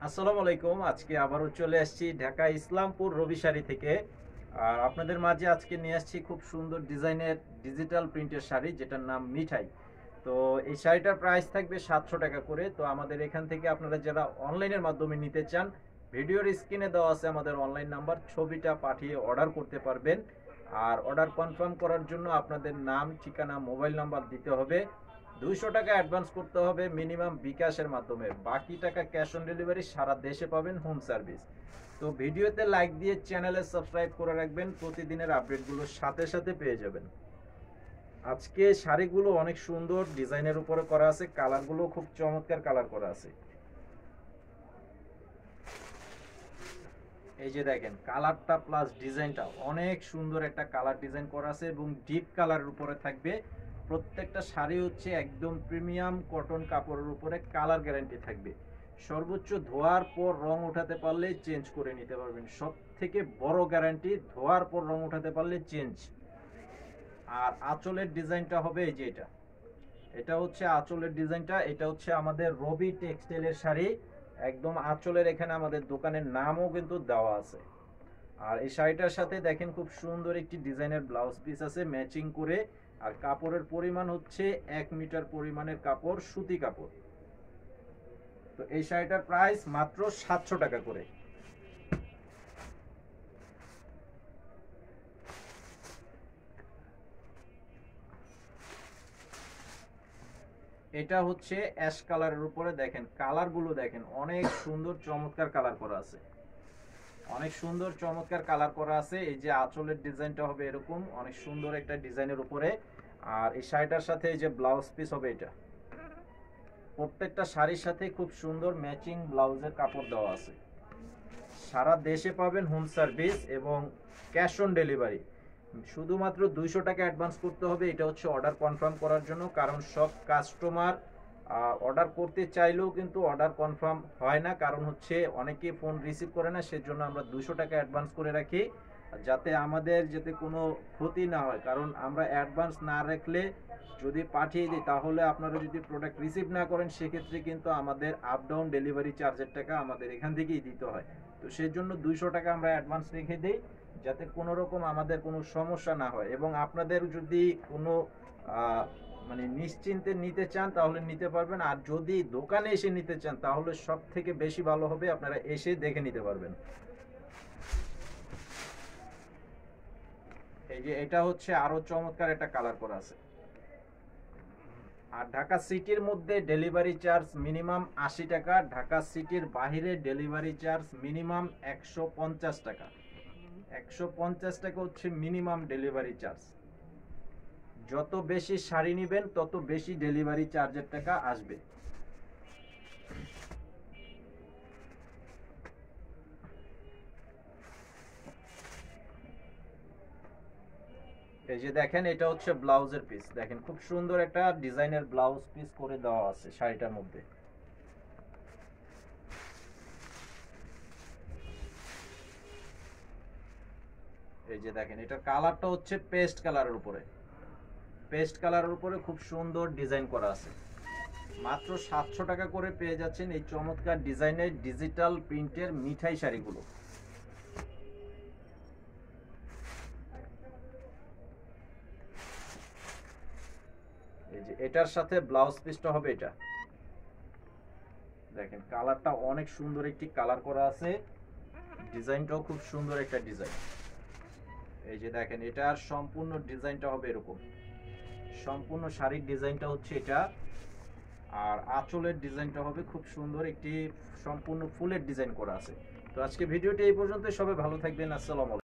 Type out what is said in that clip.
আসসালামু আলাইকুম। আজকে আবারও চলে আসছি ঢাকা ইসলামপুর রবি শাড়ি থেকে। আর আপনাদের মাঝে আজকে নিয়ে আসছি খুব সুন্দর ডিজাইনের ডিজিটাল প্রিন্টের শাড়ি, যেটার নাম মিঠাই। তো এই শাড়িটার প্রাইস থাকবে 700 টাকা করে। তো আমাদের এখান থেকে আপনারা যারা অনলাইনের মাধ্যমে নিতে চান, ভিডিওর স্ক্রিনে দেওয়া আছে আমাদের অনলাইন নাম্বার, ছবিটা পাঠিয়ে অর্ডার করতে পারবেন। আর অর্ডার কনফার্ম করার জন্য আপনাদের নাম, ঠিকানা, মোবাইল নাম্বার দিতে হবে। 200 টাকা অ্যাডভান্স করতে হবে মিনিমাম বিকাশের মাধ্যমে, বাকি টাকা ক্যাশ অন ডেলিভারি, সারা দেশে পাবেন হোম সার্ভিস। তো ভিডিওতে লাইক দিয়ে চ্যানেলে সাবস্ক্রাইব করে রাখবেন, প্রতিদিনের আপডেটগুলো সাথে সাথে পেয়ে যাবেন। আজকে শাড়িগুলো অনেক সুন্দর ডিজাইনের উপরে করা আছে, কালারগুলো খুব চমৎকার কালার করা আছে। এই যে দেখেন কালারটা প্লাস ডিজাইনটা অনেক সুন্দর একটা কালার ডিজাইন করা আছে এবং ডিপ কালারের উপরে থাকবে। প্রত্যেকটা শাড়ি হচ্ছে একদম প্রিমিয়াম কটন কাপড়ের উপরে, কালার গ্যারান্টি থাকবে। সর্বোচ্চ ধোয়ার পর রং উঠাতে পারলে চেঞ্জ করে নিতে পারবেন, সব থেকে বড় গ্যারান্টি, ধোয়ার পর রং উঠাতে পারলে চেঞ্জ। আর আঁচলের ডিজাইনটা হবে এই যে এটা, এটা হচ্ছে আঁচলের ডিজাইনটা। এটা হচ্ছে আমাদের রবি টেক্সটাইলের শাড়ি। একদম আঁচলের এখানে আমাদের দোকানের নামও কিন্তু দেওয়া আছে। আর এই শাড়িটার সাথে দেখেন খুব সুন্দর একটি ডিজাইনের ব্লাউজ পিস আছে ম্যাচিং করে। আর কাপড়ের পরিমাণ হচ্ছে 1 মিটার পরিমাণের কাপড়, সুতি কাপড়। তো এই শাড়িটার প্রাইস মাত্র 700 টাকা করে। এটা হচ্ছে অ্যাশ কালারের উপরে, দেখেন কালারগুলো দেখেন অনেক সুন্দর চমৎকার কালার করা আছে, অনেক সুন্দর চমৎকার কালার করা আছে। এই যে আঁচলের ডিজাইনটা হবে এরকম অনেক সুন্দর একটা ডিজাইনের উপরে। আর এই শাড়িটার সাথে এই যে ব্লাউজ পিস হবে এটা, প্রত্যেকটা শাড়ির সাথে খুব সুন্দর ম্যাচিং ব্লাউজের কাপড় দেওয়া আছে। সারা দেশে পাবেন হোম সার্ভিস এবং ক্যাশ অন ডেলিভারি। শুধুমাত্র 200 টাকা অ্যাডভান্স করতে হবে, এটা হচ্ছে অর্ডার কনফার্ম করার জন্য। কারণ সব কাস্টমার অর্ডার করতে চাইলেও কিন্তু অর্ডার কনফার্ম হয় না, কারণ হচ্ছে অনেকে ফোন রিসিভ করে না, সেজন্য আমরা 200 টাকা অ্যাডভান্স করে রাখি, যাতে আমাদের যাতে কোনো ক্ষতি না হয়। কারণ আমরা অ্যাডভান্স না রাখলে যদি পাঠিয়ে দিই, তাহলে আপনারা যদি প্রোডাক্ট রিসিভ না করেন, সেক্ষেত্রে কিন্তু আমাদের আপ ডাউন ডেলিভারি চার্জের টাকা আমাদের এখান থেকেই দিতে হয়। তো সেই জন্য 200 টাকা আমরা অ্যাডভান্স রেখে দিই, যাতে কোনো রকম আমাদের কোনো সমস্যা না হয়। এবং আপনাদের যদি কোনো মানে নিশ্চিন্তে নিতে চান তাহলে নিতে পারবেন। আর যদি দোকানে এসে নিতে চান তাহলে সব থেকে বেশি ভালো হবে, আপনারা এসে দেখে নিতে পারবেন। এই যে এটা হচ্ছে আরো চমৎকার একটা কালার করা আছে। আর ঢাকা সিটির মধ্যে ডেলিভারি চার্জ মিনিমাম 80 টাকা, ঢাকা সিটির বাহিরে ডেলিভারি চার্জ মিনিমাম 150 টাকা। 150 টাকা হচ্ছে মিনিমাম ডেলিভারি চার্জ। যত বেশি শাড়ি নেবেন তত বেশি ডেলিভারি চার্জের টাকা আসবে। এই যে দেখেন এটা হচ্ছে ব্লাউজের পিস, দেখেন খুব সুন্দর একটা ডিজাইনের ব্লাউজ পিস করে দেওয়া আছে শাড়িটার মধ্যে। এই যে দেখেন এটার কালারটা হচ্ছে পেস্ট কালারের উপরে, পেস্ট কালারের উপরে খুব সুন্দর ডিজাইন করা আছে। মাত্র 700 টাকা করে পেয়ে যাচ্ছেন এই চমৎকার ডিজাইনের ডিজিটাল প্রিন্টের মিঠাই শাড়িগুলো। এই যে এটার সাথে ব্লাউজ পিসটা হবে এটা, দেখেন কালারটা অনেক সুন্দর একটি কালার করা আছে, ডিজাইনটাও খুব সুন্দর একটা ডিজাইন। এই যে দেখেন এটার সম্পূর্ণ ডিজাইনটা হবে এরকম, সম্পূর্ণ শাড়ির ডিজাইনটা হচ্ছে এটা। আর আঁচলের ডিজাইনটা হবে খুব সুন্দর একটি সম্পূর্ণ ফুলের ডিজাইন করা আছে। তো আজকে ভিডিওটি এই পর্যন্ত, সবাই ভালো থাকবেন, আসসালামু আলাইকুম।